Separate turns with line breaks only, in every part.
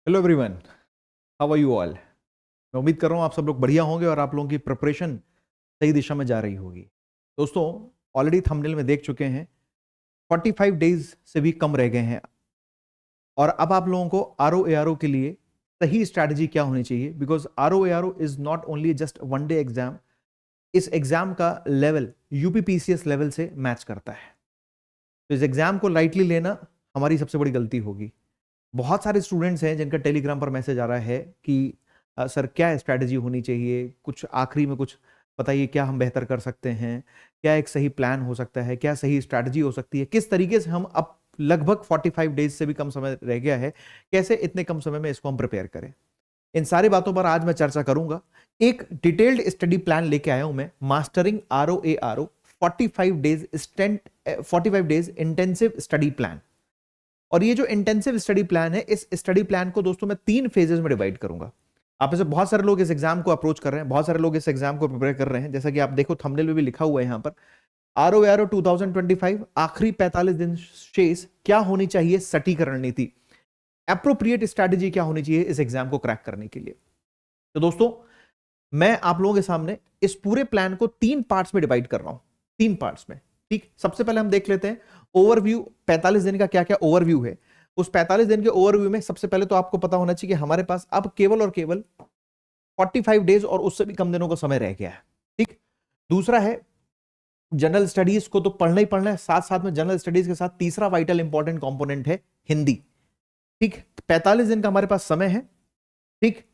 Hello everyone, how are you all. मैं उम्मीद कर रहा हूँ आप सब लोग बढ़िया होंगे और आप लोगों की प्रिपरेशन सही दिशा में जा रही होगी। दोस्तों, ऑलरेडी थंबनेल में देख चुके हैं 45 डेज से भी कम रह गए हैं और अब आप लोगों को आर ओ के लिए सही स्ट्रैटेजी क्या होनी चाहिए, because R O is not only just one day exam. इस एग्जाम का लेवल यूपीपीसीएस लेवल से मैच करता है, तो इस एग्जाम को लाइटली लेना हमारी सबसे बड़ी गलती होगी। बहुत सारे स्टूडेंट्स हैं जिनका टेलीग्राम पर मैसेज आ रहा है कि सर क्या स्ट्रैटेजी होनी चाहिए, कुछ आखिरी में कुछ बताइए, क्या हम बेहतर कर सकते हैं, क्या एक सही प्लान हो सकता है, क्या सही स्ट्रैटेजी हो सकती है, किस तरीके से हम अब लगभग 45 डेज से भी कम समय रह गया है, कैसे इतने कम समय में इसको हम प्रिपेयर करें। इन सारी बातों पर आज मैं चर्चा करूंगा। एक डिटेल्ड स्टडी प्लान लेके आया हूं मैं, mastering R O 45 days intensive study plan. और ये जो इंटेंसिव स्टडी प्लान है, इस स्टडी प्लान को दोस्तों मैं 3 फेजेस में डिवाइड करूंगा। आप में से बहुत सारे लोग इस एग्जाम को अप्रोच कर रहे हैं, बहुत सारे लोग इस एग्जाम को प्रिपेयर कर रहे हैं। जैसा कि आप देखो थंबनेल में भी लिखा हुआ है यहां पर, आर ओ 2025 आखिरी 45 दिन शेष, क्या होनी चाहिए सटीक रणनीति, एप्रोप्रिएट स्ट्रैटेजी क्या होनी चाहिए इस एग्जाम को क्रैक करने के लिए। तो दोस्तों, मैं आप लोगों के सामने इस पूरे प्लान को 3 पार्ट्स में डिवाइड कर रहा हूं, 3 पार्ट्स में। ठीक, सबसे पहले हम देख लेते हैं ओवरव्यू, 45 दिन का क्या क्या ओवरव्यू है। उस 45 दिन के ओवरव्यू में सबसे पहले तो आपको पता होना चाहिए कि हमारे पास अब केवल और केवल 45 डेज और उससे भी कम दिनों का समय रह गया है। ठीक, दूसरा है जनरल स्टडीज को तो पढ़ना ही पढ़ना है, साथ साथ में जनरल स्टडीज के साथ तीसरा वाइटल इंपॉर्टेंट कंपोनेंट है हिंदी। ठीक, 45 दिन का हमारे पास समय है। ठीक,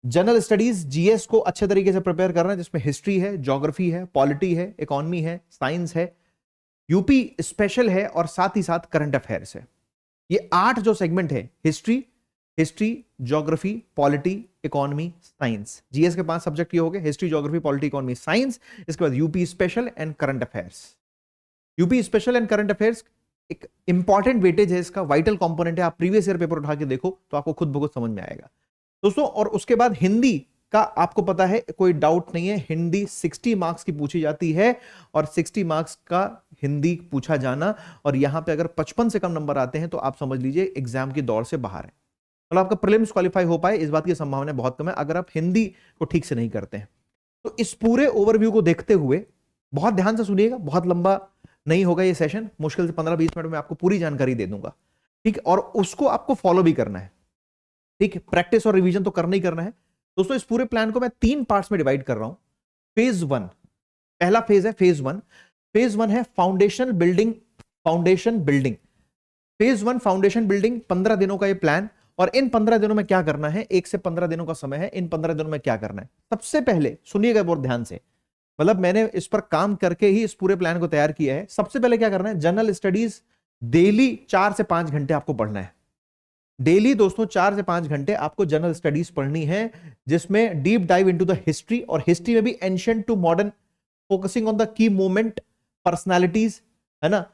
जनरल स्टडीज जीएस को अच्छे तरीके से प्रिपेयर करना है, जिसमें हिस्ट्री है, ज्योग्राफी है, पॉलिटी है, इकोनॉमी है, साइंस है, यूपी स्पेशल है और साथ ही साथ करंट अफेयर्स है। ये 8 जो सेगमेंट है, history history geography, polity, economy, science, GS के 5 सब्जेक्ट ये हो गए, history geography polity economy science. इसके बाद UP special and current affairs. UP special and current affairs एक इंपॉर्टेंट वेटेज है, इसका वाइटल कंपोनेंट है। आप प्रीवियस ईयर पेपर उठा के देखो तो आपको खुद ब खुद समझ में आएगा दोस्तों। और उसके बाद हिंदी का आपको पता है, कोई डाउट नहीं है, हिंदी 60 मार्क्स की पूछी जाती है और 60 मार्क्स का हिंदी पूछा जाना, और यहां पे अगर 55 से कम नंबर आते हैं तो आप समझ लीजिए एग्जाम की दौड़ से बाहर है, मतलब आपका प्रीलिम्स क्वालिफाई हो पाए इस बात की संभावना बहुत कम है अगर आप हिंदी को ठीक से नहीं करते हैं। तो इस पूरे ओवरव्यू को देखते हुए बहुत ध्यान से सुनिएगा, बहुत लंबा नहीं होगा ये सेशन, मुश्किल से 15-20 मिनट में आपको पूरी जानकारी दे दूंगा। ठीक, और उसको आपको फॉलो भी करना है। ठीक है, प्रैक्टिस और रिवीजन तो करना ही करना है दोस्तों। इस पूरे प्लान को मैं 3 पार्ट्स में डिवाइड कर रहा हूं। फेज 1, पहला फेज है फेज 1। फेज 1 है foundation building. Foundation building, phase 1 foundation building, 15 दिनों का ये प्लान। और इन 15 दिनों में क्या करना है, 1 से 15 दिनों का समय है, इन 15 दिनों में क्या करना है, सबसे पहले सुनिएगा बहुत ध्यान से, मतलब मैंने इस पर काम करके ही इस पूरे प्लान को तैयार किया है। सबसे पहले क्या करना है, जनरल स्टडीज डेली 4 से 5 घंटे आपको पढ़ना है। डेली दोस्तों 4 से 5 घंटे आपको जनरल स्टडीज पढ़नी है, जिसमें deep dive into the history, और हिस्ट्री में भी ancient to modern, focusing on the key movement, personalities, है ना,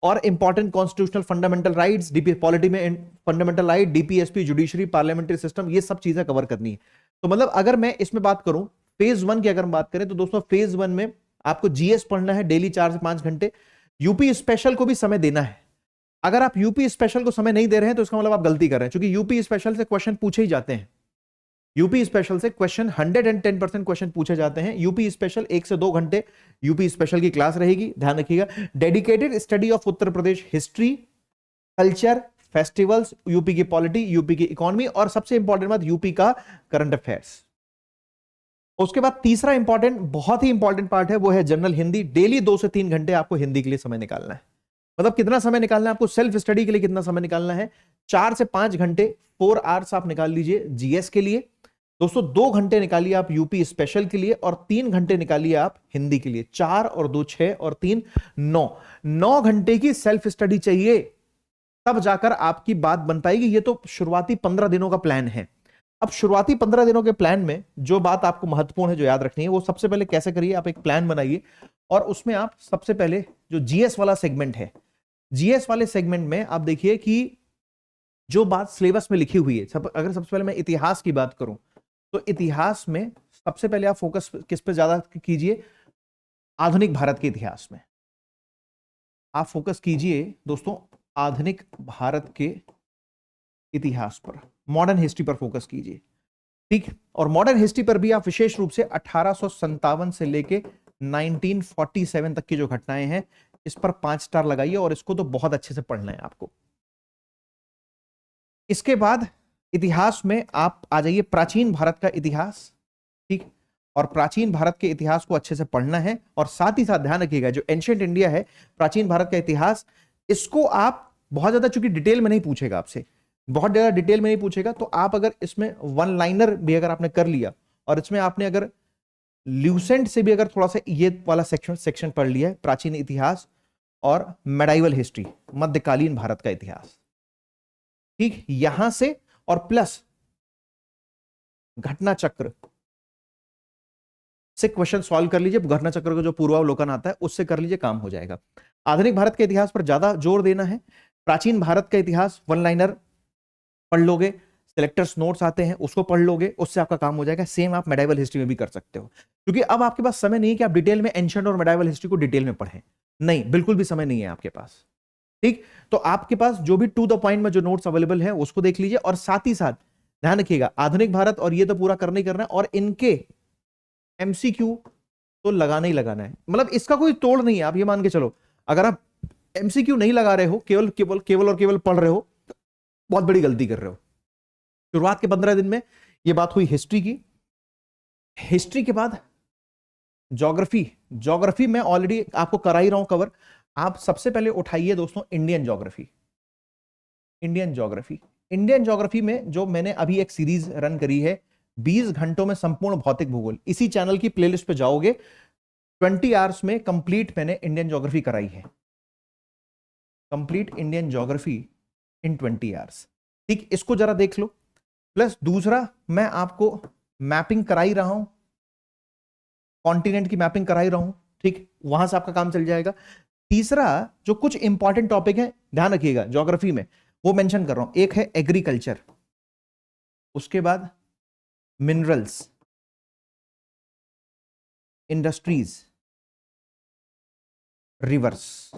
और important constitutional fundamental rights, DP polity में fundamental right, DPSP, judiciary, parliamentary system, ये सब चीजें कवर करनी है। तो मतलब अगर मैं इसमें बात करूं फेज 1 की, अगर हम बात करें तो दोस्तों फेज 1 में आपको जीएस पढ़ना है डेली 4 से 5 घंटे। यूपी स्पेशल को भी समय देना है। अगर आप यूपी स्पेशल को समय नहीं दे रहे हैं तो इसका मतलब आप गलती कर रहे हैं, क्योंकि यूपी स्पेशल से क्वेश्चन पूछे ही जाते हैं। यूपी स्पेशल से क्वेश्चन 110% क्वेश्चन पूछे जाते हैं। यूपी स्पेशल 1 से 2 घंटे यूपी स्पेशल की क्लास रहेगी, ध्यान रखिएगा। Dedicated study of Uttar Pradesh history, culture, festivals, UP की पॉलिटी, यूपी की इकोनॉमी, और सबसे इंपॉर्टेंट बात यूपी का करंट अफेयर्स। उसके बाद तीसरा इंपॉर्टेंट, बहुत ही इंपॉर्टेंट पार्ट है, वो है जनरल हिंदी। डेली 2 से 3 घंटे आपको हिंदी के लिए समय निकालना है। मतलब कितना समय निकालना है आपको, सेल्फ स्टडी के लिए कितना समय निकालना है, 4 से 5 घंटे, 4 आवर्स आप निकाल लीजिए जीएस के लिए दोस्तों। 2 घंटे निकालिए आप यूपी स्पेशल के लिए, और 3 घंटे निकालिए आप हिंदी के लिए। 4 और 2 6 और 3 9 घंटे की सेल्फ स्टडी चाहिए, तब जाकर आपकी बात बन पाएगी। ये तो शुरुआती 15 दिनों का प्लान है। अब शुरुआती 15 दिनों के प्लान में जो बात आपको महत्वपूर्ण है, जो याद रखनी है, वो सबसे पहले कैसे करिए, आप एक प्लान बनाइए और उसमें आप सबसे पहले जो जीएस वाला सेगमेंट है, जीएस वाले सेगमेंट में आप देखिए कि जो बात सिलेबस में लिखी हुई है, अगर सबसे पहले मैं इतिहास की बात करूं तो इतिहास में सबसे पहले आप फोकस किस पे ज्यादा कीजिए, आधुनिक भारत के इतिहास में आप फोकस कीजिए दोस्तों, आधुनिक भारत के इतिहास पर, मॉडर्न हिस्ट्री पर फोकस कीजिए, ठीक। और मॉडर्न हिस्ट्री पर भी आप विशेष रूप से 1857 से लेके 1947 तक की जो घटनाएं हैं इस पर 5 स्टार लगाइए, और इसको तो बहुत अच्छे से पढ़ना है आपको। इसके बाद इतिहास में आप आ जाइए प्राचीन भारत का इतिहास, ठीक। और प्राचीन भारत के इतिहास को अच्छे से पढ़ना है, और साथ ही साथ ध्यान रखिएगा जो एंशिएंट इंडिया है, प्राचीन भारत का इतिहास, इसको आप बहुत ज्यादा, चूंकि डिटेल में नहीं पूछेगा आपसे, बहुत ज्यादा डिटेल में नहीं पूछेगा, तो आप अगर इसमें वन लाइनर भी अगर आपने कर लिया, और इसमें आपने अगर ल्यूसेंट से भी अगर थोड़ा सा ये वाला सेक्शन पढ़ लिया है, प्राचीन इतिहास और मेडाइवल हिस्ट्री, मध्यकालीन भारत का इतिहास, ठीक, यहां से, और प्लस घटना चक्र से क्वेश्चन सॉल्व कर लीजिए। घटना चक्र का जो पूर्वावलोकन आता है उससे कर लीजिए, काम हो जाएगा। आधुनिक भारत के इतिहास पर ज्यादा जोर देना है। प्राचीन भारत का इतिहास वन लाइनर पढ़ लोगे, सिलेक्टर्स नोट्स आते हैं उसको पढ़ लोगे, उससे आपका काम हो जाएगा। सेम आप मेडाइवल हिस्ट्री में भी कर सकते हो, क्योंकि अब आपके पास समय नहीं है कि आप डिटेल में एंशिएंट और मेडाइवल हिस्ट्री को डिटेल में पढ़ें, नहीं, बिल्कुल भी समय नहीं है आपके पास, ठीक। तो आपके पास जो भी टू द पॉइंट में जो नोट्स अवेलेबल है उसको देख लीजिए, और साथ ही साथ ध्यान रखिएगा आधुनिक भारत और ये तो पूरा करना ही करना है, और इनके एमसीक्यू तो लगाना ही लगाना है, मतलब इसका कोई तोड़ नहीं है। आप ये मान के चलो, अगर आप एमसीक्यू नहीं लगा रहे हो, केवल केवल केवल और केवल पढ़ रहे हो, बहुत बड़ी गलती कर रहे हो। शुरुआत के 15 दिन में ये बात हुई हिस्ट्री की। हिस्ट्री के बाद ज्योग्राफी, ज्योग्राफी मैं ऑलरेडी आपको करा ही रहा हूं कवर। आप सबसे पहले उठाइए दोस्तों Indian geography. Indian geography, Indian geography में जो मैंने अभी एक सीरीज रन करी है, 20 घंटों में संपूर्ण भौतिक भूगोल, इसी चैनल की प्लेलिस्ट पे जाओगे, 20 आवर्स में कंप्लीट मैंने इंडियन ज्योग्राफी कराई है, कंप्लीट इंडियन ज्योग्राफी इन 20 आवर्स, ठीक। इसको जरा देख लो। प्लस दूसरा, मैं आपको मैपिंग करा ही रहा हूं, कॉन्टिनेंट की मैपिंग करा ही रहा हूं, ठीक, वहां से आपका काम चल जाएगा। तीसरा, जो कुछ इंपॉर्टेंट टॉपिक है ध्यान रखिएगा ज्योग्राफी में, वो मेंशन कर रहा हूं। एक है एग्रीकल्चर, उसके बाद मिनरल्स, इंडस्ट्रीज, रिवर्स,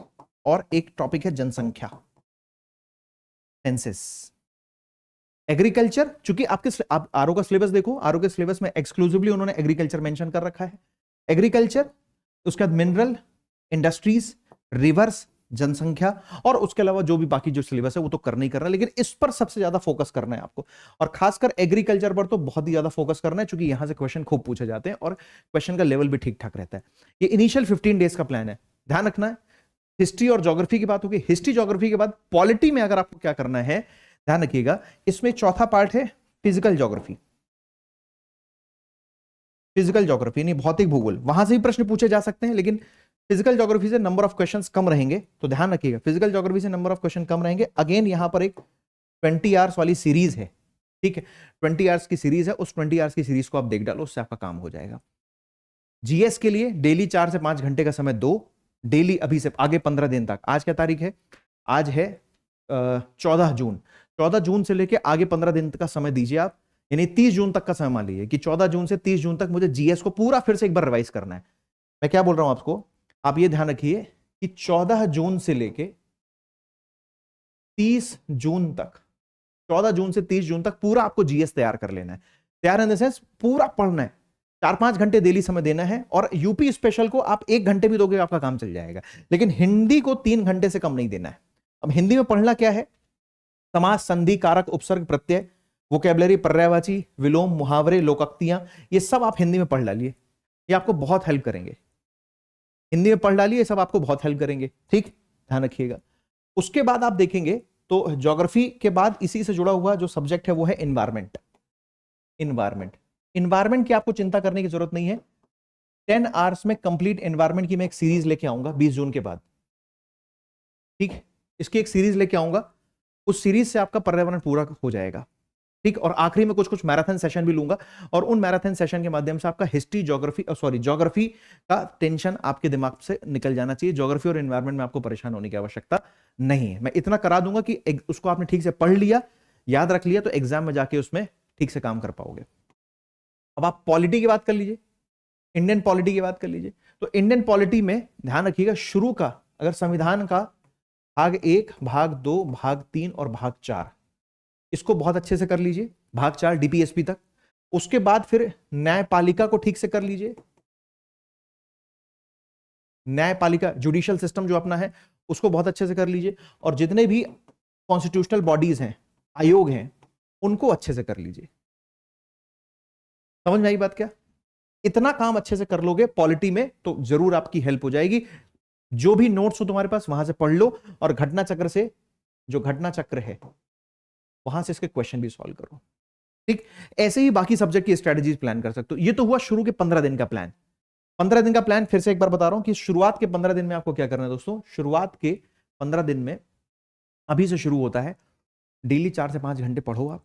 और एक टॉपिक है जनसंख्या, सेंसस। एग्रीकल्चर, चूंकि आप आरओ का सिलेबस देखो, आरओ के सिलेबस में एक्सक्लूसिवली उन्होंने एग्रीकल्चर मेंशन कर रखा है, एग्रीकल्चर, उसके बाद मिनरल, इंडस्ट्रीज, रिवर्स, जनसंख्या, और उसके अलावा जो भी बाकी जो सिलेबस है वो तो करना ही करना है, लेकिन इस पर सबसे ज्यादा फोकस करना है आपको, और खासकर एग्रीकल्चर पर तो बहुत ही ज्यादा फोकस करना है, क्योंकि यहां से क्वेश्चन खूब पूछे जाते हैं और क्वेश्चन का लेवल भी ठीक ठाक रहता है। ये इनिशियल 15 डेज का प्लान है, ध्यान रखना है। हिस्ट्री और ज्योग्राफी की बात होगी, हिस्ट्री ज्योग्राफी के बाद पॉलिटी में अगर आपको क्या करना है ध्यान रखिएगा, इसमें चौथा पार्ट है फिजिकल ज्योग्राफी। फिजिकल ज्योग्राफी नहीं, भौतिक भूगोल, वहां से भी प्रश्न पूछे जा सकते हैं, लेकिन फिजिकल ज्योग्राफी से नंबर ऑफ क्वेश्चंस कम रहेंगे, तो ध्यान रखिएगा फिजिकल ज्योग्राफी से नंबर ऑफ क्वेश्चन कम रहेंगे। अगेन यहां पर एक 20 आवर्स वाली सीरीज है, ठीक है, 20 आवर्स की सीरीज है, उस 20 आवर्स की सीरीज को आप देख डालो, उससे आपका काम हो जाएगा। जीएस के लिए डेली 4 से 5 घंटे का समय दो, डेली, अभी से आगे 15 दिन तक। आज क्या तारीख है? आज है 14 जून। 14 जून से लेके आगे 15 दिन का समय दीजिए आप, यानी 30 जून तक का समय मान लीजिए कि 14 जून से 30 जून तक मुझे जीएस को पूरा फिर से एक बार रिवाइज करना है। मैं क्या बोल रहा हूं आपको, आप ये ध्यान रखिए कि 14 जून से लेके 30 जून तक, 14 जून से 30 जून तक पूरा आपको जीएस तैयार कर लेना है। तैयार इन द सेंस पूरा पढ़ना है, 4-5 घंटे डेली समय देना है, और यूपी स्पेशल को आप 1 घंटे भी दोगे आपका काम चल जाएगा, लेकिन हिंदी को 3 घंटे से कम नहीं देना है। अब हिंदी में पढ़ना क्या है? समास, संधि, कारक, उपसर्ग, प्रत्यय, वोकैबुलरी, पर्यायवाची, विलोम, मुहावरे, लोकोक्तियां, ये सब आप हिंदी में पढ़ डालिए, ये आपको बहुत हेल्प करेंगे। हिंदी में पढ़ डालिए, सब आपको बहुत हेल्प करेंगे, ठीक, ध्यान रखिएगा। उसके बाद आप देखेंगे तो ज्योग्राफी के बाद इसी से जुड़ा हुआ जो सब्जेक्ट है वो है एनवायरमेंट। एनवायरमेंट, एनवायरमेंट की आपको चिंता करने की जरूरत नहीं है। 10 आवर्स में कंप्लीट एनवायरमेंट की मैं एक सीरीज लेके आऊंगा 20 जून के बाद, ठीक, इसकी एक सीरीज लेके आऊंगा, उस सीरीज से आपका पर्यावरण पूरा हो जाएगा, ठीक। और आखिरी में कुछ कुछ मैराथन सेशन भी लूंगा, और उन मैराथन सेशन के माध्यम से आपका हिस्ट्री, ज्योग्राफी, सॉरी ज्योग्राफी का टेंशन आपके दिमाग से निकल जाना चाहिए। ज्योग्राफी और एनवायरमेंट में आपको परेशान होने की आवश्यकता नहीं है। मैं इतना करा दूंगा कि उसको आपने ठीक से पढ़ लिया, याद रख लिया, तो एग्जाम में जाके उसमें ठीक से काम कर पाओगे। अब आप पॉलिटी की बात कर लीजिए, इंडियन पॉलिटी की बात कर लीजिए। तो इंडियन पॉलिटी में ध्यान रखिएगा, शुरू का अगर संविधान का भाग 1, भाग 2, भाग 3 और भाग 4, इसको बहुत अच्छे से कर लीजिए, भाग 4 डीपीएसपी तक। उसके बाद फिर न्यायपालिका को ठीक से कर लीजिए, न्यायपालिका जुडिशियल सिस्टम जो अपना है उसको बहुत अच्छे से कर लीजिए, और जितने भी कॉन्स्टिट्यूशनल बॉडीज हैं, आयोग हैं, उनको अच्छे से कर लीजिए। समझ में आई बात क्या? इतना काम अच्छे से कर लोगे पॉलिटी में तो जरूर आपकी हेल्प हो जाएगी। जो भी नोट्स हो तुम्हारे पास वहां से पढ़ लो, और घटना चक्र से, जो घटना चक्र है वहां से इसके क्वेश्चन भी सॉल्व करो। ठीक, ऐसे ही बाकी सब्जेक्ट की स्ट्रेटजीज प्लान कर सकते हो। ये तो हुआ शुरू के 15 दिन का प्लान। 15 दिन का प्लान फिर से एक बार बता रहा हूं कि शुरुआत के 15 दिन में आपको क्या करना है दोस्तों। शुरुआत के 15 दिन में अभी से शुरू होता है, डेली 4 से 5 घंटे पढ़ो आप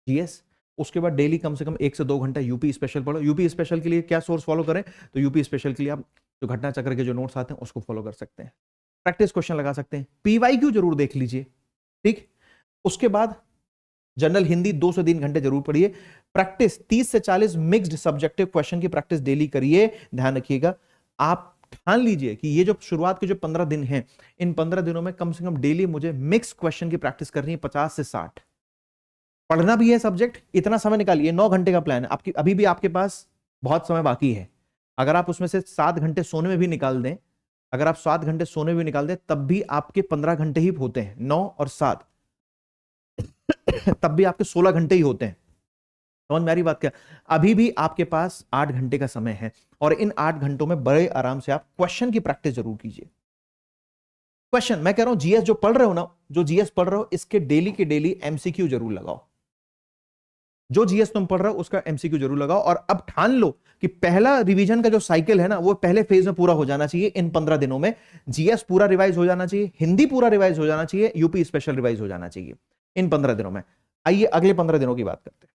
जीएस। उसके बाद डेली कम से कम 1 से 2 घंटा यूपी स्पेशल पढ़ो। यूपी स्पेशल के लिए क्या सोर्स फॉलो करें, तो यूपी स्पेशल के लिए आप जो घटना चक्र के जो नोट्स आते हैं उसको फॉलो कर सकते हैं, प्रैक्टिस क्वेश्चन लगा सकते हैं, पीवाईक्यू जरूर देख लीजिए। ठीक, उसके बाद जनरल हिंदी 2 से 3 घंटे जरूर पढ़िए। प्रैक्टिस 30 से 40 मिक्स्ड सब्जेक्टिव क्वेश्चन की प्रैक्टिस डेली करिए। ध्यान रखिएगा, आप ठान लीजिए कि ये जो शुरुआत के जो 15 दिन हैं, इन 15 दिनों में कम से कम डेली मुझे मिक्स क्वेश्चन की प्रैक्टिस करनी है 50 से 60। पढ़ना भी है सब्जेक्ट, इतना समय निकालिए। 9 घंटे का प्लान है आपकी, अभी भी आपके पास बहुत समय बाकी है। अगर आप उसमें से 7 घंटे सोने में भी निकाल दें, अगर आप 7 घंटे सोने में भी निकाल दें, तब भी आपके 15 घंटे ही होते हैं। 9 और 7 तब भी आपके 16 घंटे ही होते हैं। समझ में आ रही बात क्या? अभी भी आपके पास 8 घंटे का समय है, और इन 8 घंटों में बड़े आराम से आप क्वेश्चन की प्रैक्टिस जरूर कीजिए। क्वेश्चन मैं कह रहा हूं, जीएस जो पढ़ रहे हो ना, जो जीएस पढ़ रहे हो, इसके डेली के डेली एमसीक्यू जरूर लगाओ। जो जीएस तुम पढ़ रहे हो उसका एमसीक्यू जरूर लगाओ, और अब ठान लो कि पहला रिवीजन का जो साइकिल है ना, वो पहले फेज में पूरा हो जाना चाहिए। इन 15 दिनों में जीएस पूरा रिवाइज हो जाना चाहिए, हिंदी पूरा रिवाइज हो जाना चाहिए, यूपी स्पेशल रिवाइज हो जाना चाहिए इन 15 दिनों में। आइए अगले 15 दिनों की बात करते हैं।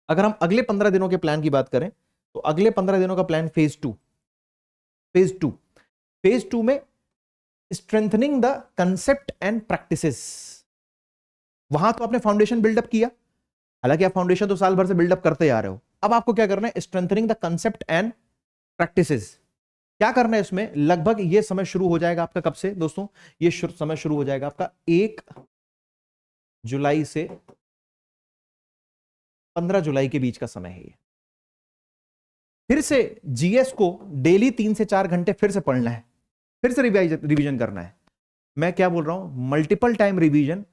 अगर हम अगले 15 दिनों के प्लान की बात करें, तो अगले 15 दिनों का प्लान फेज 2। फेज 2 में strengthening the concept and practices. वहां तो आपने फाउंडेशन बिल्डअप किया, हालांकि आप फाउंडेशन तो साल भर से बिल्डअप करते आ रहे हो। अब आपको क्या करना है, strengthening the concept and practices. क्या करना है इसमें, लगभग ये समय शुरू हो जाएगा आपका कब से दोस्तों, ये समय शुरू हो जाएगा आपका 1 जुलाई से 15 जुलाई के बीच का समय है ये। फिर से जीएस को डेली 3 से 4 घंटे फिर से पढ़ना है, फिर से रिवीजन करना है। मैं क्या बोल रहा हूं, multiple time revision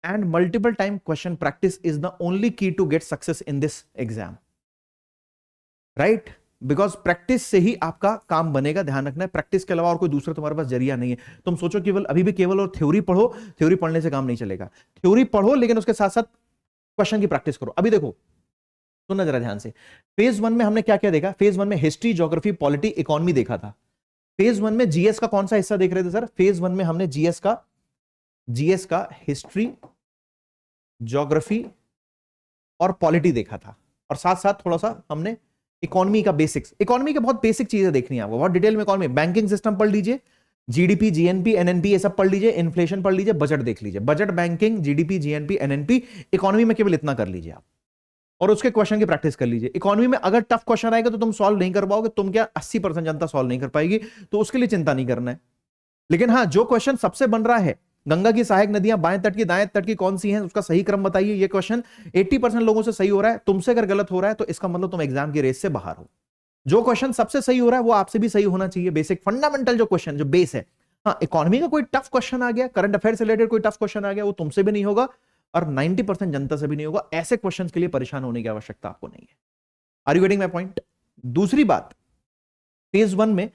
and multiple time question practice is the only key to get success in this exam, right? Because practice से ही आपका काम बनेगा। ध्यान रखना है, प्रैक्टिस के अलावा और कोई दूसरा तुम्हारे पास जरिया नहीं है। तुम सोचो केवल अभी भी केवल और थ्योरी पढ़ो, थ्योरी पढ़ने से काम नहीं चलेगा। थ्योरी पढ़ो लेकिन उसके साथ साथ क्वेश्चन की प्रैक्टिस करो। अभी देखो, सुनना जरा ध्यान से। फेज 1 में हमने क्या क्या देखा? फेज 1 में हिस्ट्री, ज्योग्राफी, पॉलिटी, इकोनॉमी देखा था। फेज 1 में जीएस का कौन सा हिस्सा देख रहे थे सर? फेज 1 में हमने जीएस का हिस्ट्री, ज्योग्राफी और पॉलिटी देखा था, और साथ साथ थोड़ा सा हमने इकोनॉमी का बेसिक्स, इकोनॉमी के बहुत बेसिक चीजें देखनी है आपको, बहुत डिटेल में इकोनॉमी, बैंकिंग सिस्टम पढ़ लीजिए, जीडीपी, जीएनपी, एनएनपी, ये सब पढ़ लीजिए, इन्फ्लेशन पढ़ लीजिए, बजट देख लीजिए। Budget, banking, GDP, GNP, NNP, economy में केवल इतना कर लीजिए आप, और उसके क्वेश्चन की प्रैक्टिस कर लीजिए। इकोनॉमी में अगर टफ क्वेश्चन आएगा तो तुम सॉल्व नहीं कर पाओगे, तुम क्या 80% जनता सॉल्व नहीं कर पाएगी, तो उसके लिए चिंता नहीं करना है। लेकिन हाँ, जो क्वेश्चन सबसे बन रहा है, गंगा की सहायक नदियां बाएं तट की दाएं तट की कौन सी हैं, उसका सही क्रम बताइए, ये क्वेश्चन 80% लोगों से सही हो रहा है। तुमसे अगर गलत हो रहा है तो इसका मतलब तुम एग्जाम की रेस से बाहर हो। जो क्वेश्चन सबसे सही हो रहा है वो आपसे भी सही होना चाहिए। बेसिक फंडामेंटल जो क्वेश्चन, जो बेस है। हाँ, इकोनॉमी का कोई टफ क्वेश्चन आ गया, करंट अफेयर से रिलेटेड कोई टफ क्वेश्चन आ गया, वो तुमसे भी नहीं होगा और 90% जनता से भी नहीं होगा। ऐसे क्वेश्चन के लिए परेशान होने की आवश्यकता आपको नहीं है। Are you getting my point? दूसरी बात, फेज 1 में,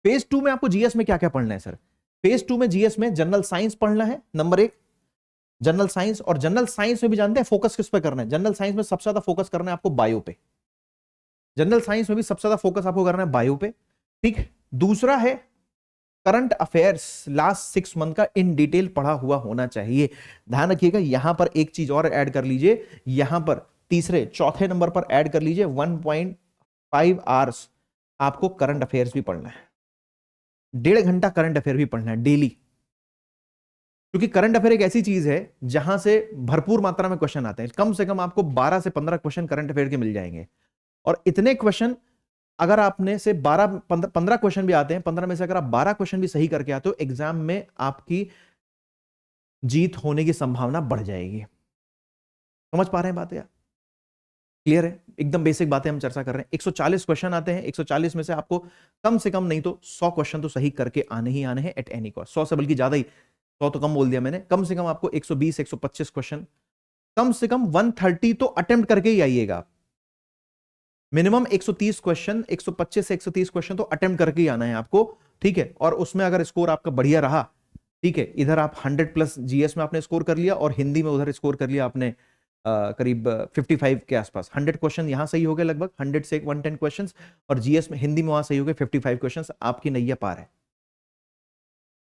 फेज 2 में आपको जीएस में क्या क्या पढ़ना है सर? फेज 2 में जीएस में जनरल साइंस पढ़ना है, नंबर 1 जनरल साइंस। और जनरल साइंस में भी जानते हैं फोकस किस पे करना है? जनरल साइंस में सबसे ज्यादा फोकस करना है आपको बायो पे। जनरल साइंस में भी सबसे ज्यादा फोकस आपको करना है बायो पे, ठीक। दूसरा है करंट अफेयर्स, लास्ट 6 मंथ का इन डिटेल पढ़ा हुआ होना चाहिए। ध्यान रखिएगा, यहां पर एक चीज और ऐड कर लीजिए, यहां पर चौथे नंबर पर ऐड कर लीजिए 1.5 आवर्स आपको करंट अफेयर्स भी पढ़ना है। 1.5 घंटा करंट अफेयर भी पढ़ना है डेली, क्योंकि करंट अफेयर एक ऐसी चीज है जहां से भरपूर मात्रा में क्वेश्चन आते हैं। कम से कम आपको 12 से 15 क्वेश्चन करंट अफेयर के मिल जाएंगे, और इतने क्वेश्चन अगर आपने से 15 क्वेश्चन भी आते हैं, 15 में से अगर आप 12 क्वेश्चन भी सही करके आते हो, एग्जाम में आपकी जीत होने की संभावना बढ़ जाएगी। समझ पा रहे हैं बात यार? क्लियर है? एकदम बेसिक बातें हम चर्चा कर रहे हैं। 140 क्वेश्चन आते हैं, 140 में से आपको कम से कम नहीं तो 100 क्वेश्चन तो सही करके आने ही आने हैं एट एनी कॉस्ट। 100 से बल्कि ज्यादा ही, 100 तो कम बोल दिया मैंने, कम से कम आपको 120 125 क्वेश्चन, कम से कम 130 तो अटेम्प्ट करके ही आइएगा। मिनिमम 130 क्वेश्चन, 125 से 130 क्वेश्चन तो अटेम्प्ट करके ही आना है आपको, ठीक है। और उसमें अगर स्कोर आपका बढ़िया रहा, ठीक है, इधर आप 100 प्लस जीएस में आपने स्कोर कर लिया और हिंदी में उधर स्कोर कर लिया आपने करीब 55 के आसपास। 100 क्वेश्चन यहां सही हो गए लगभग, 100 से 110 क्वेश्चंस, और जीएस में हिंदी में वहां सही हो गए 55 क्वेश्चंस, आपकी नैया पार है।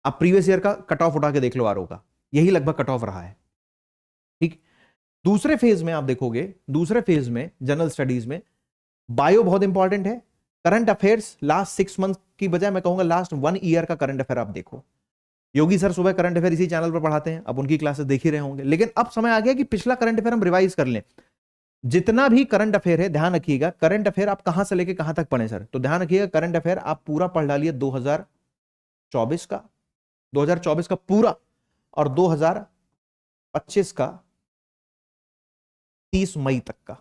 आप प्रीवियस ईयर का कट ऑफ उठा के देख लो आरओ का, यही लगभग कट ऑफ रहा है, ठीक। दूसरे फेज में आप देखोगे, दूसरे फेज में जनरल स्टडीज में बायो बहुत इंपॉर्टेंट है। करंट अफेयर्स लास्ट 6 मंथ की बजाय मैं कहूंगा लास्ट 1 ईयर का करंट अफेयर आप देखो। योगी सर सुबह करंट अफेयर इसी चैनल पर पढ़ाते हैं, अब उनकी क्लासेस देख ही रहे होंगे, लेकिन अब समय आ गया कि पिछला करंट अफेयर हम रिवाइज कर लें। जितना भी करंट अफेयर है ध्यान रखिएगा, करंट अफेयर आप कहां से लेके कहां तक पढ़े सर, तो ध्यान रखिएगा करंट अफेयर आप पूरा पढ़ डालिए 2024 का, 2024 का पूरा, और 2025 का 30 मई तक का,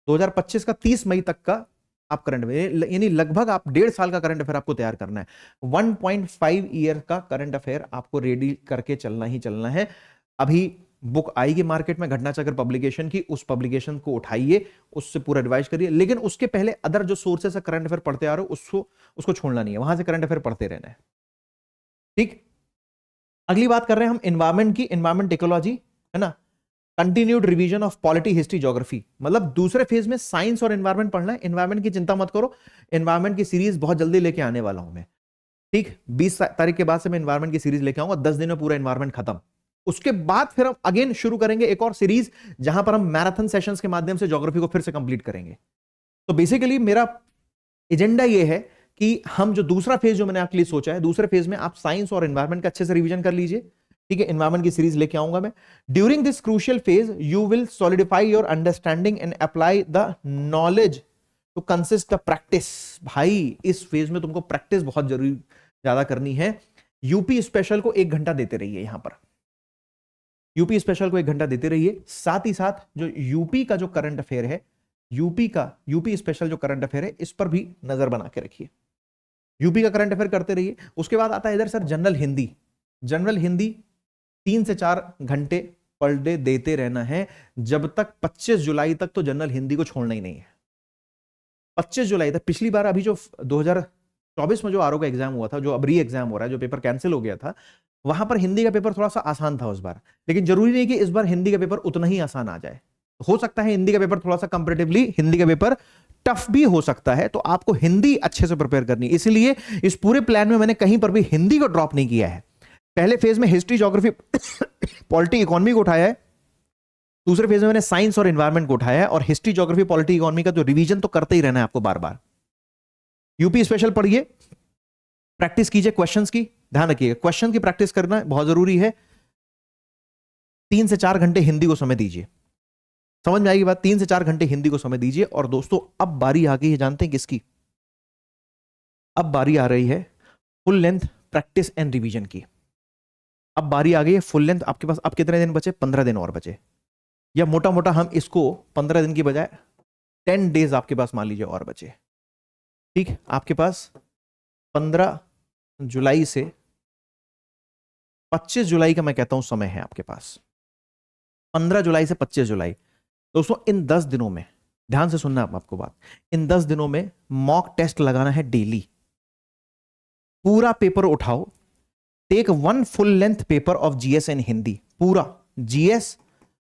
2025 का 30 मई तक का आप करंट अफेयर, यानी लगभग आप 1.5 साल का करंट अफेयर आपको तैयार करना है। 1.5 ईयर का करंट अफेयर आपको रेडी करके चलना ही चलना है। अभी बुक आएगी मार्केट में घटनाचक्र पब्लिकेशन की, उस पब्लिकेशन को उठाइए, उससे पूरा रिवाइज करिए, लेकिन उसके पहले अदर जो सोर्सेस से करंट अफेयर पढ़ते आ रहे हो उसको छोड़ना नहीं है, वहां से करंट अफेयर पढ़ते रहना है, ठीक। अगली बात कर रहे हैं हम एनवायरमेंट की, एनवायरमेंट इकोलॉजी, है ना। Continued revision of polity, history, geography, मतलब दूसरे फेज में साइंस और एनवायरमेंट पढ़ना है। एनवायरमेंट की चिंता मत करो, एनवायरमेंट की सीरीज बहुत जल्दी लेके आने वाला हूं मैं, ठीक। 20 तारीख के बाद से मैं एनवायरमेंट की सीरीज लेके आऊंगा, 10 दिन में पूरा एनवायरमेंट खत्म। उसके बाद फिर हम अगेन शुरू करेंगे एक और सीरीज, जहां पर हम मैराथन सेशंस के माध्यम से ज्योग्राफी को फिर से कंप्लीट करेंगे। तो बेसिकली मेरा एजेंडा यह है कि हम जो दूसरा फेज जो मैंने आपके लिए सोचा है, दूसरे फेज में आप साइंस और एनवायरमेंट का अच्छे से रिवीजन कर लीजिए, ठीक है। एनवायरमेंट की सीरीज लेके आऊंगा मैं। During this crucial phase you will solidify your understanding and apply the knowledge to consist the practice. भाई इस फेज में तुमको प्रैक्टिस बहुत जरूरी ज्यादा करनी है। यूपी स्पेशल को 1 घंटा देते रहिए, यहां पर यूपी स्पेशल को 1 घंटा देते रहिए। साथ ही साथ जो यूपी का जो करंट अफेयर है, यूपी स्पेशल जो करंट अफेयर है, इस पर भी नजर बना के रखिए। यूपी का करंट अफेयर करते रहिए। उसके बाद आता है इधर sir general Hindi. General Hindi 3 से 4 घंटे पर डे देते रहना है, जब तक 25 जुलाई तक तो जनरल हिंदी को छोड़ना ही नहीं है। 25 जुलाई तक। पिछली बार अभी जो 2024 में जो आरओ का एग्जाम हुआ था, जो अब री एग्जाम हो रहा है, जो पेपर कैंसिल हो गया था, वहां पर हिंदी का पेपर थोड़ा सा आसान था उस बार, लेकिन जरूरी नहीं कि इस बार हिंदी का पेपर उतना ही आसान आ जाए। हो सकता है हिंदी का पेपर थोड़ा सा कंपैरेटिवली हिंदी का पेपर टफ भी हो सकता है, तो आपको हिंदी अच्छे से प्रिपेयर करनी है। इसलिए इस पूरे प्लान में मैंने कहीं पर भी हिंदी को ड्रॉप नहीं किया है। पहले फेज में हिस्ट्री, ज्योग्राफी, पॉलिटी, इकोनॉमी को उठाया है। दूसरे फेज में मैंने साइंस और एनवायरमेंट को उठाया है, और हिस्ट्री, ज्योग्राफी, पॉलिटी, इकोनॉमी का जो रिवीजन तो करते ही रहना है आपको बार बार। यूपी स्पेशल पढ़िए, प्रैक्टिस कीजिए क्वेश्चंस की, ध्यान रखिएगा क्वेश्चन की प्रैक्टिस करना बहुत जरूरी है। 3 से 4 घंटे हिंदी को समय दीजिए। समझ में आएगी बात? 3 से 4 घंटे हिंदी को समय दीजिए। और दोस्तों अब बारी आ गई है, जानते हैं किसकी? अब बारी आ रही है full length practice and revision की। अब बारी आ गई है फुल लेंथ। आपके पास अब कितने दिन बचे? 15 दिन और बचे, या मोटा मोटा हम इसको 15 दिन की बजाय 10 डेज आपके पास मान लीजिए और बचे, ठीक। आपके पास 15 जुलाई से 25 जुलाई का मैं कहता हूं समय है आपके पास। 15 जुलाई से 25 जुलाई दोस्तों, इन 10 दिनों में ध्यान से सुनना आपको बात, इन 10 दिनों में मॉक टेस्ट लगाना है डेली। पूरा पेपर उठाओ, take 1 full length paper of GS and Hindi, पूरा जीएस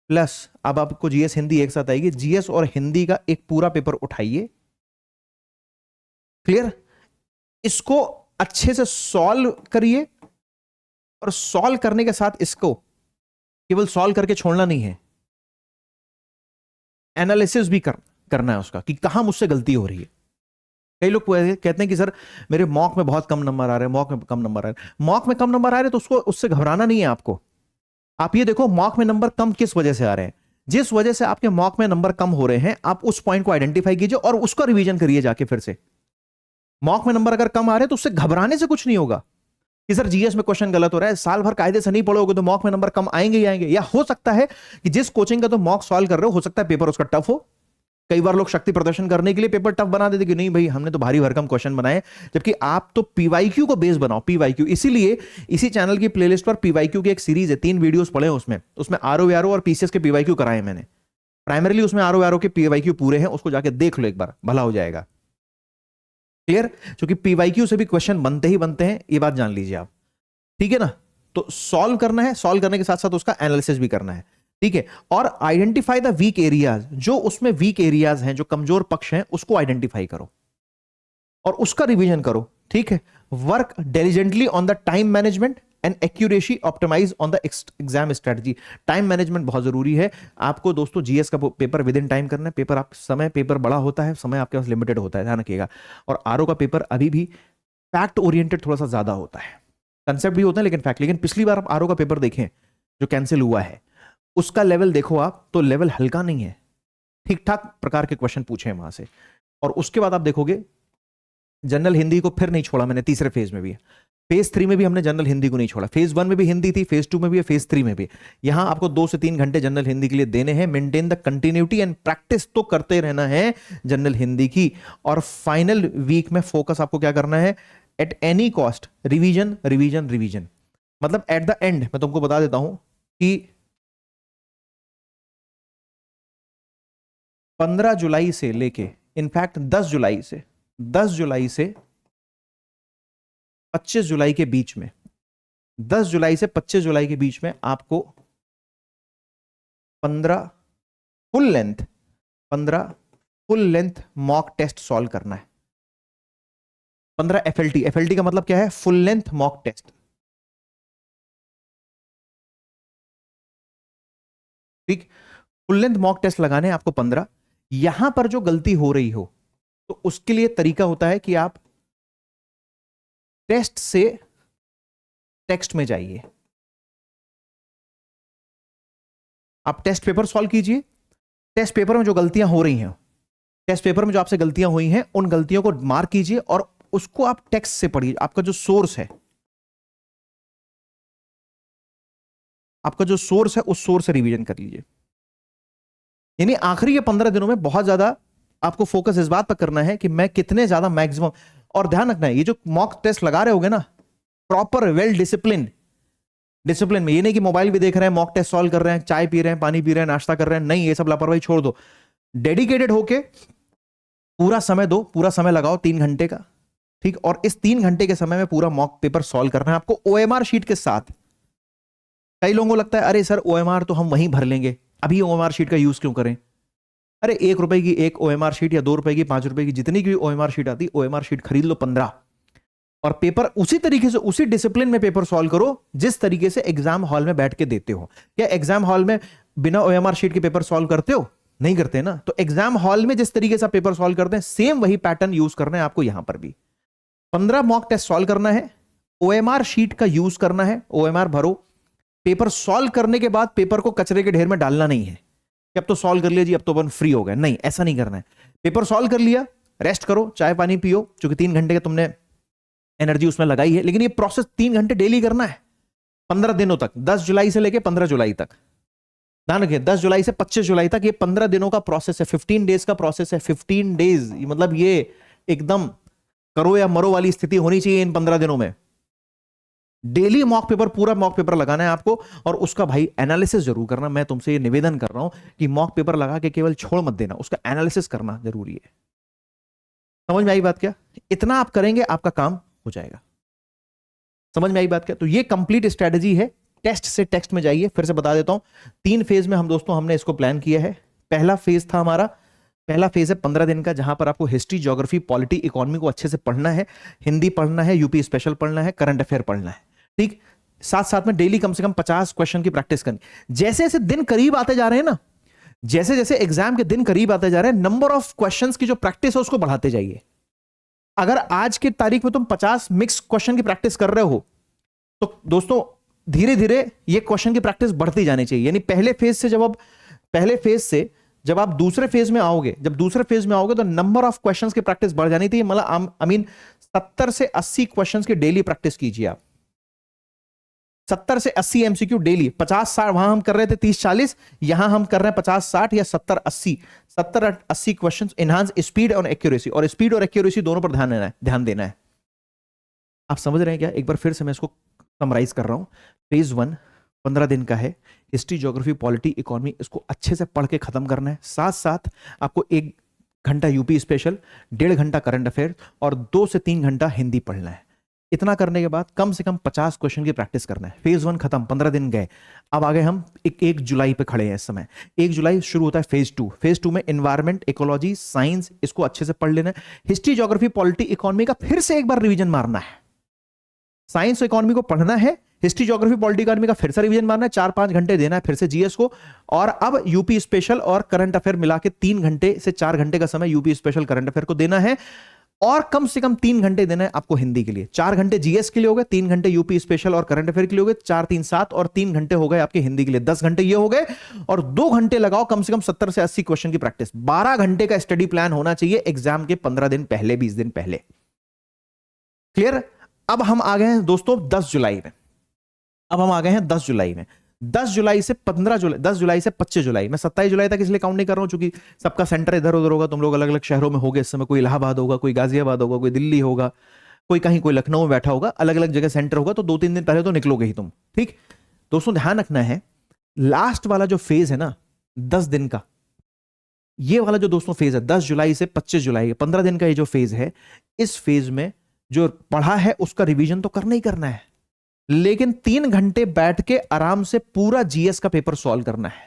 प्लस, अब आपको जीएस हिंदी एक साथ आएगी, जीएस और हिंदी का एक पूरा पेपर उठाइए, क्लियर। इसको अच्छे से सॉल्व करिए, और सॉल्व करने के साथ इसको केवल सॉल्व करके छोड़ना नहीं है, एनालिसिस भी करना है उसका कि कहां मुझसे गलती हो रही है। कई लोग कहते हैं कि सर मेरे मॉक में बहुत कम नंबर आ रहे हैं, मॉक में कम नंबर आ रहे हैं। मॉक में कम नंबर आ रहे हैं तो उसको उससे घबराना नहीं है आपको। आप ये देखो मॉक में नंबर कम किस वजह से आ रहे हैं। जिस वजह से आपके मॉक में नंबर कम हो रहे हैं, आप उस पॉइंट को आइडेंटिफाई कीजिए और उसका रिवीजन करिए जाके फिर से। मॉक में नंबर अगर कम आ रहे हैं तो उससे घबराने से कुछ नहीं होगा। कि सर जीएस में क्वेश्चन गलत हो रहा है, साल भर कायदे से नहीं पढ़ोगे तो मॉक में नंबर कम आएंगे ही आएंगे। या हो सकता है कि जिस कोचिंग का तो मॉक सॉल्व कर रहे हो सकता है पेपर उसका टफ हो। कई बार लोग शक्ति प्रदर्शन करने के लिए पेपर टफ बना देते कि नहीं भाई हमने तो भारी भरकम क्वेश्चन बनाए, जबकि आप तो पीवाईक्यू को बेस बनाओ, पीवाईक्यू। इसीलिए इसी चैनल की प्लेलिस्ट पर पीवाईक्यू की एक सीरीज है, 3 वीडियोस पड़े हैं उसमें आरओ और पीसीएस के पीवाईक्यू कराए मैंने। प्राइमरीली उसमें आरओ के पीवाईक्यू पूरे हैं, उसको जाके देख लो एक बार, भला हो जाएगा। क्लियर? क्योंकि पीवाईक्यू से भी क्वेश्चन बनते ही बनते हैं, ये बात जान लीजिए आप, ठीक है ना। तो सॉल्व करना है, सॉल्व करने के साथ साथ उसका एनालिसिस भी करना है, ठीक है। और आइडेंटिफाई द वीक एरियाज, जो उसमें वीक एरियाज हैं, जो कमजोर पक्ष हैं, उसको आइडेंटिफाई करो और उसका रिवीजन करो, ठीक है। Work diligently on the time management and accuracy optimise on the exam strategy. Time management बहुत जरूरी है आपको दोस्तों। जीएस का पेपर विद इन टाइम करना है। पेपर आप समय, पेपर बड़ा होता है, समय आपके पास लिमिटेड होता है, ध्यान रखिएगा। और आरओ का पेपर अभी भी फैक्ट ओरिएंटेड थोड़ा सा ज्यादा होता है, कंसेप्ट भी होता है लेकिन फैक्ट। लेकिन पिछली बार आप आरओ का पेपर देखें जो कैंसिल हुआ है, उसका लेवल देखो आप, तो लेवल हल्का नहीं है, ठीक ठाक प्रकार के क्वेश्चन पूछे हैं वहां से। और उसके बाद आप देखोगे जनरल हिंदी को फिर नहीं छोड़ा मैंने, तीसरे फेज में भी। फेज 3 में भी हमने जनरल हिंदी को नहीं छोड़ा। फेज 1 में भी हिंदी थी, फेज 2 में भी है, फेज 3 में भी। यहां आपको 2 से 3 घंटे जनरल हिंदी के लिए देने हैं। Maintain the continuity and practice तो करते रहना है जनरल हिंदी की। और फाइनल वीक में फोकस आपको क्या करना है, at any cost revision revision revision. मतलब एट द एंड मैं तुमको बता देता हूं कि 15 जुलाई से लेके इनफैक्ट 10 जुलाई से 25 जुलाई के बीच में, 10 जुलाई से 25 जुलाई के बीच में आपको 15 full length mock test solve करना है। 15 एफएलटी का मतलब क्या है, फुल लेंथ मॉक टेस्ट। ठीक, फुल लेंथ मॉक टेस्ट लगाने हैं आपको 15। यहां पर जो गलती हो रही हो तो उसके लिए तरीका होता है कि आप टेस्ट से टेक्स्ट में जाइए। आप टेस्ट पेपर सॉल्व कीजिए। टेस्ट पेपर में जो गलतियां हो रही हैं, टेस्ट पेपर में जो आपसे गलतियां हुई हैं, उन गलतियों को मार्क कीजिए और उसको आप टेक्स्ट से पढ़िए। आपका जो सोर्स है, उस सोर्स से रिवीजन कर लीजिए। यानी आखिरी के 15 दिनों में बहुत ज्यादा आपको फोकस इस बात पर करना है कि मैं कितने ज्यादा मैक्सिमम। और ध्यान रखना है, ये जो मॉक टेस्ट लगा रहे होगे ना, प्रॉपर वेल डिसिप्लिन में। ये नहीं कि मोबाइल भी देख रहे हैं, मॉक टेस्ट सॉल्व कर रहे हैं, चाय पी रहे हैं, पानी पी रहे हैं, नाश्ता कर रहे हैं, नहीं, ये सब लापरवाही छोड़ दो। डेडिकेटेड होके पूरा समय दो, पूरा समय लगाओ 3 घंटे का, ठीक। और इस 3 घंटे के समय में पूरा मॉक पेपर सॉल्व करना है आपको, ओएमआर शीट के साथ। कई लोगों को लगता है अरे सर ओएमआर तो हम वहीं भर लेंगे, अभी ओएमआर शीट का यूज क्यों करें। अरे 1 रुपए की एक ओएमआर शीट या 2 रुपए की, 5 रुपए की, जितनी की ओएमआर शीट आती, ओएमआर शीट खरीद लो 15। और पेपर उसी तरीके से, उसी डिसिप्लिन में पेपर सॉल्व करो जिस तरीके से एग्जाम हॉल में बैठ के देते हो। क्या एग्जाम हॉल में बिना ओएमआर शीट के पेपर सॉल्व करते हो? नहीं करते ना। तो एग्जाम हॉल में जिस तरीके से पेपर सॉल्व करते हैं, सेम वही पैटर्न यूज करना है आपको यहां पर भी। 15 मॉक टेस्ट सॉल्व करना है, ओएमआर शीट का यूज करना है, ओएमआर भरो। पेपर सॉल्व करने के बाद पेपर को कचरे के ढेर में डालना नहीं है कि अब तो सॉल्व कर लिया जी, अब तो अपन फ्री हो गए, नहीं, ऐसा नहीं करना है। पेपर सॉल्व कर लिया, रेस्ट करो, चाय पानी पियो, क्योंकि 3 घंटे का तुमने एनर्जी उसमें लगाई है। लेकिन ये प्रोसेस 3 घंटे डेली करना है 15 दिनों तक, 10 जुलाई से लेकर 15 जुलाई तक। ध्यान रखिए, 10 जुलाई से 25 जुलाई तक ये 15 दिनों का प्रोसेस है, 15 डेज का प्रोसेस है। 15 डेज मतलब ये एकदम करो या मरो वाली स्थिति होनी चाहिए इन 15 दिनों में। डेली मॉक पेपर, पूरा मॉक पेपर लगाना है आपको, और उसका भाई एनालिसिस जरूर करना। मैं तुमसे ये निवेदन कर रहा हूं कि मॉक पेपर लगा के केवल छोड़ मत देना, उसका एनालिसिस करना जरूरी है। समझ में आई बात क्या? इतना आप करेंगे आपका काम हो जाएगा। समझ में आई बात क्या? तो ये कंप्लीट स्ट्रेटजी है। टेस्ट से टेक्स्ट में जाइए। फिर से बता देता हूं, 3 फेज में हम दोस्तों हमने इसको प्लान किया है। पहला फेज था हमारा, पहला फेज है 15 दिन का, जहां पर आपको हिस्ट्री, ज्योग्राफी, पॉलिटी, इकोनॉमी को अच्छे से पढ़ना है, हिंदी पढ़ना है, यूपी स्पेशल पढ़ना है, करंट अफेयर पढ़ना है, ठीक। साथ साथ में डेली कम से कम 50 क्वेश्चन की प्रैक्टिस करनी। जैसे जैसे दिन करीब आते जा रहे हैं ना, जैसे जैसे एग्जाम के दिन करीब आते जा रहे हैं, नंबर ऑफ क्वेश्चंस की जो प्रैक्टिस है उसको बढ़ाते जाइए। अगर आज की तारीख में तुम 50 मिक्स क्वेश्चन की प्रैक्टिस कर रहे हो, तो दोस्तों धीरे धीरे ये क्वेश्चन की प्रैक्टिस बढ़ती जानी चाहिए। यानी पहले फेज से जब आप दूसरे फेज में आओगे, तो नंबर ऑफ क्वेश्चंस की प्रैक्टिस बढ़ जानी चाहिए। मतलब 70 से 80 क्वेश्चंस की डेली प्रैक्टिस कीजिए आप। 70 से 80 एमसीक्यू डेली, 50-60 वहां हम कर रहे थे, 30-40 यहां हम कर रहे हैं, 50-60 या 70-80 क्वेश्चंस। एनहांस स्पीड और एक्यूरेसी, और स्पीड और एक्यूरेसी दोनों पर ध्यान देना है। आप समझ रहे हैं क्या? एक बार फिर से मैं इसको समराइज कर रहा हूं। फेज 1 15 दिन का है, हिस्ट्री, ज्योग्राफी, पॉलिटी, इकोनॉमी, इसको अच्छे से पढ़ के खत्म करना है। साथ साथ आपको 1 घंटा यूपी स्पेशल, 1.5 घंटा करंट अफेयर और 2 से 3 घंटा हिंदी पढ़ना है। इतना करने के बाद कम से कम 50 क्वेश्चन की प्रैक्टिस करना है। फेज 1 खत्म, 15 दिन गए। अब आगे हम 1 जुलाई पे खड़े हैं इस समय। 1 जुलाई शुरू होता है फेज 2। फेज 2 में एनवायरमेंट, इकोलॉजी, साइंस, इसको अच्छे से पढ़ लेना है। हिस्ट्री, ज्योग्राफी, पॉलिटी, इकोनॉमी का फिर से एक बार रिवीजन मारना है। साइंस और इकोनॉमी को पढ़ना है, हिस्ट्री, ज्योग्राफी, पॉलिटी, इकोनॉमी का फिर से रिवीजन मारना है। 4-5 घंटे देना है फिर से जीएस को। और अब यूपी स्पेशल और करंट अफेयर मिला के 3 घंटे से 4 घंटे का समय यूपी स्पेशल, करंट अफेयर को देना है। और कम से कम 3 घंटे देना है आपको हिंदी के लिए। 4 घंटे जीएस के लिए हो गए, 3 घंटे यूपी स्पेशल और करंट अफेयर के लिए हो गए, 4 3 7 और 3 घंटे हो गए आपके हिंदी के लिए। 10 घंटे ये हो गए। और 2 घंटे लगाओ कम से कम 70 से 80 क्वेश्चन की प्रैक्टिस। 12 घंटे का स्टडी प्लान होना चाहिए एग्जाम के 15 दिन पहले, 20 दिन पहले। क्लियर? अब हम आ गए हैं दोस्तों 10 जुलाई में। अब हम आ गए हैं 10 जुलाई में। 10 जुलाई से 15 जुलाई, 10 जुलाई से 25 जुलाई, मैं 27 जुलाई तक इसलिए काउंट नहीं कर रहा हूं क्योंकि सबका सेंटर इधर उधर होगा। तुम लोग अलग अलग शहरों में होगे इस समय। कोई इलाहाबाद होगा, कोई गाजियाबाद होगा, कोई दिल्ली होगा, कोई कहीं, कोई लखनऊ में बैठा होगा। अलग अलग जगह सेंटर होगा, तो 2-3 दिन पहले तो निकलोगे ही तुम। ठीक दोस्तों, ध्यान रखना है लास्ट वाला जो फेज है ना 10 दिन का, ये वाला जो दोस्तों फेज है 10 जुलाई से 25 जुलाई, 15 दिन का ये जो फेज है, इस फेज में जो पढ़ा है उसका रिवीजन तो करना ही करना है। लेकिन 3 घंटे बैठ के आराम से पूरा जीएस का पेपर सॉल्व करना है।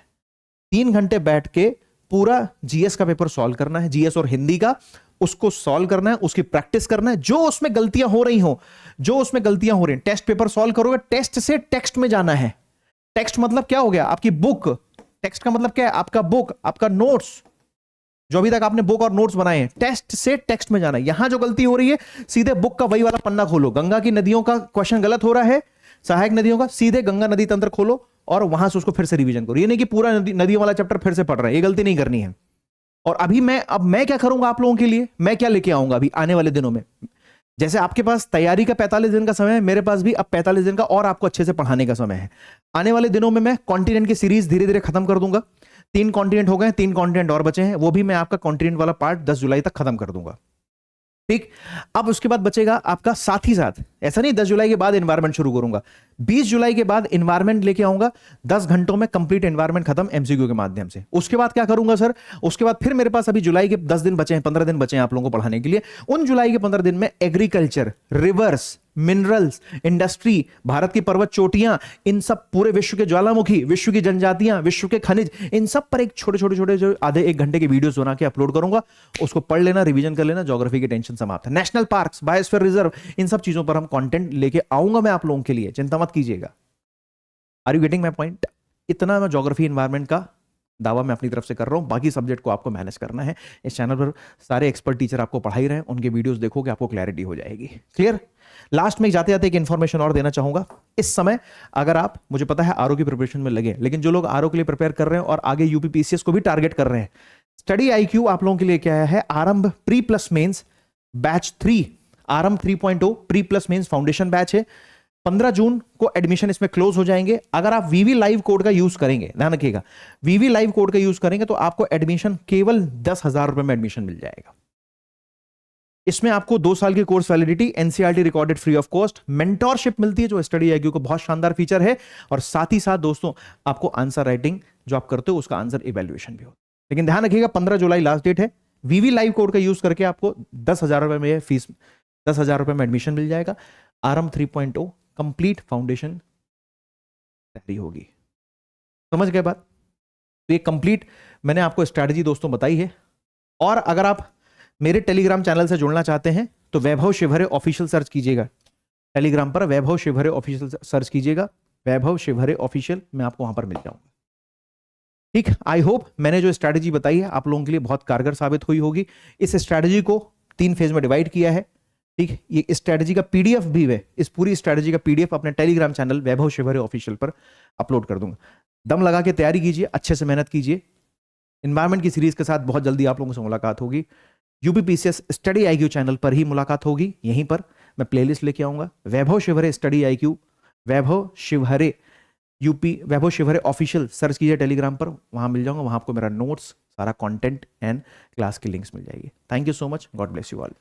3 घंटे बैठ के पूरा जीएस का पेपर सॉल्व करना है, जीएस और हिंदी का, उसको सॉल्व करना है, उसकी प्रैक्टिस करना है। जो उसमें गलतियां हो रही हो, जो उसमें गलतियां हो रही हैं, टेस्ट पेपर सॉल्व करोगे, टेस्ट से टेक्स्ट में जाना है। टेक्स्ट मतलब क्या हो गया? आपकी बुक। टेक्स्ट का मतलब क्या है? आपका बुक, आपका नोट्स, जो अभी तक आपने बुक और नोट्स बनाए हैं। टेस्ट से टेक्स्ट में जाना है। यहां जो गलती हो रही है, सीधे बुक का वही वाला पन्ना खोलो। गंगा की नदियों का क्वेश्चन गलत हो रहा है, सहायक नदियों का, सीधे गंगा नदी तंत्र खोलो और वहां से उसको फिर से रिवीजन करो। ये नहीं कि पूरा नदियों वाला चैप्टर फिर से पढ़ रहे हैं, ये गलती नहीं करनी है। और अभी मैं क्या करूंगा आप लोगों के लिए, मैं क्या लेके आऊंगा अभी आने वाले दिनों में। जैसे आपके पास तैयारी का 45 दिन का समय है, मेरे पास भी अब 45 दिन का और आपको अच्छे से पढ़ाने का समय है। आने वाले दिनों में मैं कॉन्टिनेंट की सीरीज धीरे धीरे खत्म कर दूंगा। 3 कॉन्टिनेंट हो गए, 3 कॉन्टिनेंट और बचे हैं, वो भी मैं आपका कॉन्टिनेंट वाला पार्ट 10 जुलाई तक खत्म कर दूंगा। ठीक, अब उसके बाद बचेगा आपका, साथ ही साथ ऐसा नहीं 10 जुलाई के बाद एनवायरमेंट शुरू करूंगा, 20 जुलाई के बाद एनवायरमेंट लेके आऊंगा। 10 घंटों में कंप्लीट एनवायरमेंट खत्म एमसीक्यू के माध्यम से। उसके बाद क्या करूंगा सर? उसके बाद फिर मेरे पास अभी जुलाई के 10 दिन बचे हैं, 15 दिन बचे हैं आप लोगों को पढ़ाने के लिए। उन जुलाई के 15 दिन में agriculture, reverse, minerals, industry, Bharat की पर्वत चोटियां, इन सब पूरे विश्व के ज्वालामुखी, विश्व की जनजातियां, विश्व के खनिज, इन सब पर एक छोटे छोटे छोटे जो आधे 1 घंटे के वीडियोस बना के अपलोड करूंगा। उसको पढ़ लेना, रिवीजन कर लेना, ज्योग्राफी की टेंशन समाप्त है। नेशनल पार्क्स, बायोस्फीयर रिजर्व, इन सब चीजों पर हम कंटेंट लेके आऊंगा मैं आप लोगों के लिए, चिंता मत कीजिएगा। Are you getting my point? इतना मैं ज्योग्राफी एनवायरमेंट का दावा मैं अपनी तरफ से कर रहा हूं, बाकी सब्जेक्ट को आपको मैनेज करना है। इस चैनल पर सारे एक्सपर्ट टीचर आपको पढ़ा ही रहे हैं, उनके वीडियोस देखोगे आपको क्लैरिटी हो जाएगी। क्लियर? लास्ट में जाते जाते एक इंफॉर्मेशन और देना चाहूंगा। इस समय अगर आप, मुझे पता है आरओ की प्रिपरेशन में लगे, लेकिन जो लोग आरओ के लिए प्रिपेयर कर रहे हैं और आगे यूपीपीसीएस को भी टारगेट कर रहे हैं, स्टडी आईक्यू आप लोगों के लिए क्या है? आरंभ pre plus mains batch 3, Aarambh 3.0 pre plus mains foundation batch है। 15 जून को एडमिशन इसमें क्लोज हो जाएंगे। अगर आप वीवी लाइव कोड का यूज करेंगे, ध्यान रखिएगा, वीवी लाइव कोड का यूज करेंगे तो आपको एडमिशन केवल 10,000 रुपए में एडमिशन मिल जाएगा। इसमें आपको 2 साल की course validity, NCERT recorded free of cost, mentorship मिलती है जो स्टडी आईक्यू को बहुत शानदार फीचर है। और साथ ही साथ दोस्तों आपको आंसर राइटिंग जो आप करते हो उसका आंसर इवैल्यूएशन भी होता है। लेकिन ध्यान रखिएगा 15 जुलाई लास्ट डेट है। वीवी लाइव कोड का यूज करके आपको 10,000 रुपए में फीस, 10,000 रुपए में एडमिशन मिल जाएगा। आरंभ 3.0 कंप्लीट फाउंडेशन तैयारी होगी। समझ गए बात? तो ये कंप्लीट मैंने आपको स्ट्रैटेजी दोस्तों बताई है। और अगर आप मेरे टेलीग्राम चैनल से जुड़ना चाहते हैं तो वैभव शिवहरे ऑफिशियल सर्च कीजिएगा। टेलीग्राम पर वैभव शिवहरे ऑफिशियल सर्च कीजिएगा, वैभव शिवहरे ऑफिशियल, मैं आपको वहां पर मिल जाऊंगा। ठीक, आई होप मैंने जो स्ट्रैटेजी बताई है आप लोगों के लिए बहुत कारगर साबित हुई होगी। इस स्ट्रैटेजी को 3 फेज में डिवाइड किया है। ठीक, ये स्ट्रैटेजी का पीडीएफ भी है, इस पूरी स्ट्रैटेजी का पीडीएफ अपने टेलीग्राम चैनल वैभव शिवहरे ऑफिशियल पर अपलोड कर दूंगा। दम लगा के तैयारी कीजिए, अच्छे से मेहनत कीजिए। एनवायरमेंट की सीरीज के साथ बहुत जल्दी आप लोगों से मुलाकात होगी। यूपीपीसीएस स्टडी आईक्यू चैनल पर ही मुलाकात होगी। यहीं पर मैं प्लेलिस्ट लेके आऊंगा, वैभव शिवहरे स्टडी आईक्यू वैभव शिवहरे, यूपी वैभव शिवहरे ऑफिशियल सर्च कीजिए टेलीग्राम पर, वहां मिल जाऊंगा, वहां आपको मेरा नोट्स, सारा कंटेंट एंड क्लास की लिंक्स मिल जाएगी। Thank you so much, God bless you all.